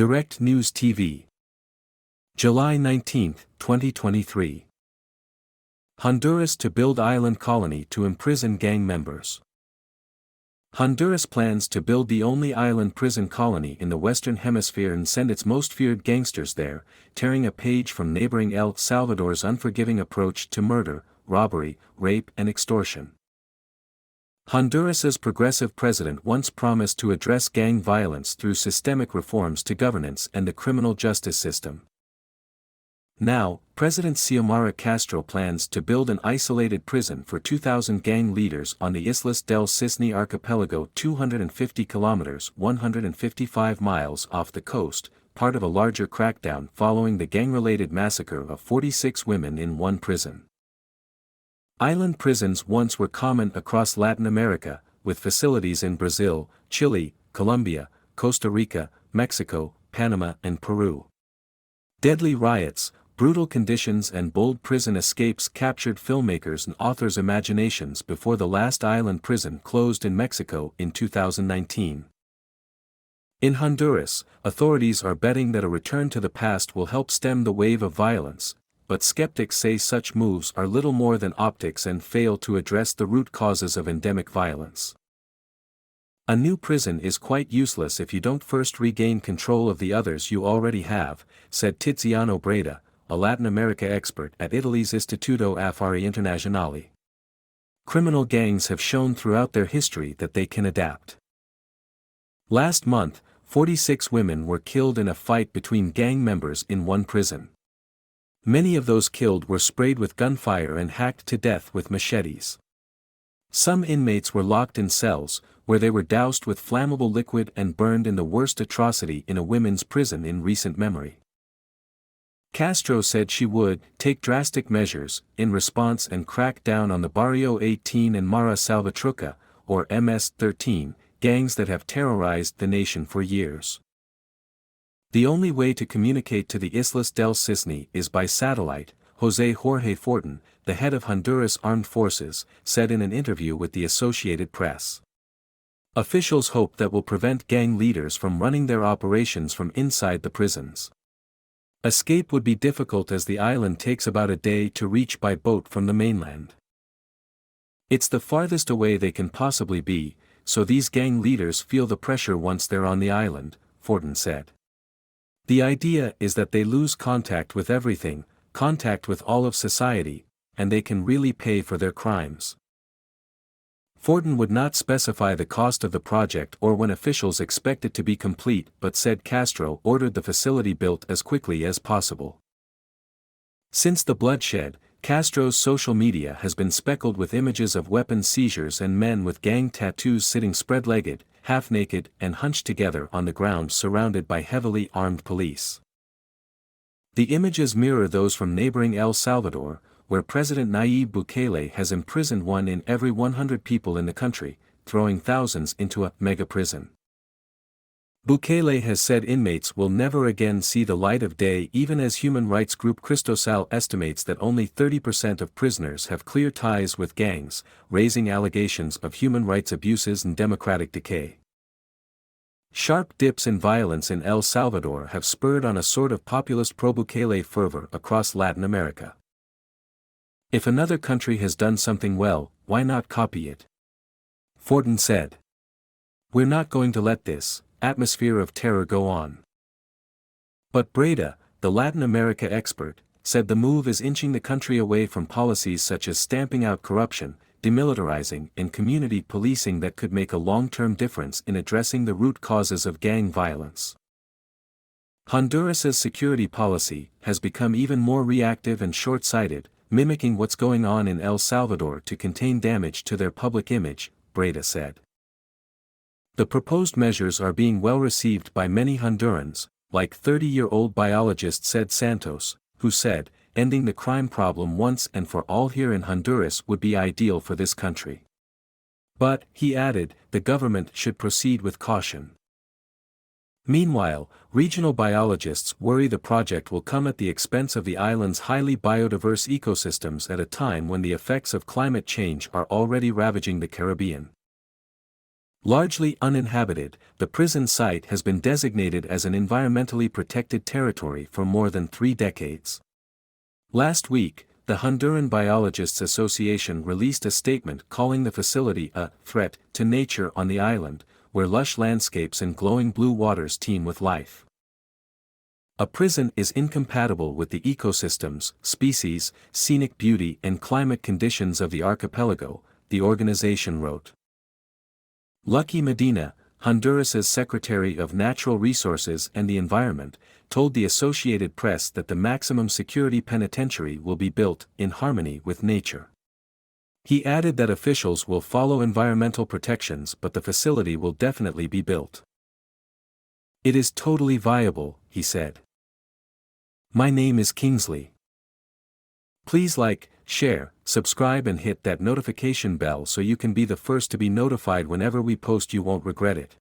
Direct News TV. July 19, 2023. Honduras to build island colony to imprison gang members. Honduras plans to build the only island prison colony in the Western Hemisphere and send its most feared gangsters there, tearing a page from neighboring El Salvador's unforgiving approach to murder, robbery, rape and extortion. Honduras's progressive president once promised to address gang violence through systemic reforms to governance and the criminal justice system. Now, President Xiomara Castro plans to build an isolated prison for 2,000 gang leaders on the Islas del Cisne archipelago 250 kilometers 155 miles off the coast, part of a larger crackdown following the gang-related massacre of 46 women in one prison. Island prisons once were common across Latin America, with facilities in Brazil, Chile, Colombia, Costa Rica, Mexico, Panama and Peru. Deadly riots, brutal conditions and bold prison escapes captured filmmakers' and authors' imaginations before the last island prison closed in Mexico in 2019. In Honduras, authorities are betting that a return to the past will help stem the wave of violence, but skeptics say such moves are little more than optics and fail to address the root causes of endemic violence. A new prison is quite useless if you don't first regain control of the others you already have, said Tiziano Breda, a Latin America expert at Italy's Istituto Affari Internazionali. Criminal gangs have shown throughout their history that they can adapt. Last month, 46 women were killed in a fight between gang members in one prison. Many of those killed were sprayed with gunfire and hacked to death with machetes. Some inmates were locked in cells, where they were doused with flammable liquid and burned in the worst atrocity in a women's prison in recent memory. Castro said she would take drastic measures in response and crack down on the Barrio 18 and Mara Salvatrucha, or MS-13, gangs that have terrorized the nation for years. The only way to communicate to the Islas del Cisne is by satellite, José Jorge Fortin, the head of Honduras Armed Forces, said in an interview with the Associated Press. Officials hope that will prevent gang leaders from running their operations from inside the prisons. Escape would be difficult as the island takes about a day to reach by boat from the mainland. It's the farthest away they can possibly be, so these gang leaders feel the pressure once they're on the island, Fortin said. The idea is that they lose contact with everything, contact with all of society, and they can really pay for their crimes. Fortin would not specify the cost of the project or when officials expect it to be complete but said Castro ordered the facility built as quickly as possible. Since the bloodshed, Castro's social media has been speckled with images of weapons seizures and men with gang tattoos sitting spread-legged, half-naked and hunched together on the ground surrounded by heavily armed police. The images mirror those from neighboring El Salvador, where President Nayib Bukele has imprisoned one in every 100 people in the country, throwing thousands into a mega prison. Bukele has said inmates will never again see the light of day, even as human rights group Cristosal estimates that only 30% of prisoners have clear ties with gangs, raising allegations of human rights abuses and democratic decay. Sharp dips in violence in El Salvador have spurred on a sort of populist pro-Bukele fervor across Latin America. If another country has done something well, why not copy it? Fortin said. We're not going to let this atmosphere of terror go on. But Breda, the Latin America expert, said the move is inching the country away from policies such as stamping out corruption, demilitarizing and community policing that could make a long-term difference in addressing the root causes of gang violence. Honduras's security policy has become even more reactive and short-sighted, mimicking what's going on in El Salvador to contain damage to their public image, Breda said. The proposed measures are being well received by many Hondurans, like 30-year-old biologist Ced Santos, who said, ending the crime problem once and for all here in Honduras would be ideal for this country. But, he added, the government should proceed with caution. Meanwhile, regional biologists worry the project will come at the expense of the island's highly biodiverse ecosystems at a time when the effects of climate change are already ravaging the Caribbean. Largely uninhabited, the prison site has been designated as an environmentally protected territory for more than 3 decades. Last week, the Honduran Biologists Association released a statement calling the facility a threat to nature on the island, where lush landscapes and glowing blue waters teem with life. A prison is incompatible with the ecosystems, species, scenic beauty and climate conditions of the archipelago, the organization wrote. Lucky Medina, Honduras's Secretary of Natural Resources and the Environment, told the Associated Press that the maximum security penitentiary will be built in harmony with nature. He added that officials will follow environmental protections but the facility will definitely be built. It is totally viable, he said. My name is Kingsley. Please like, share, subscribe and hit that notification bell so you can be the first to be notified whenever we post. You won't regret it.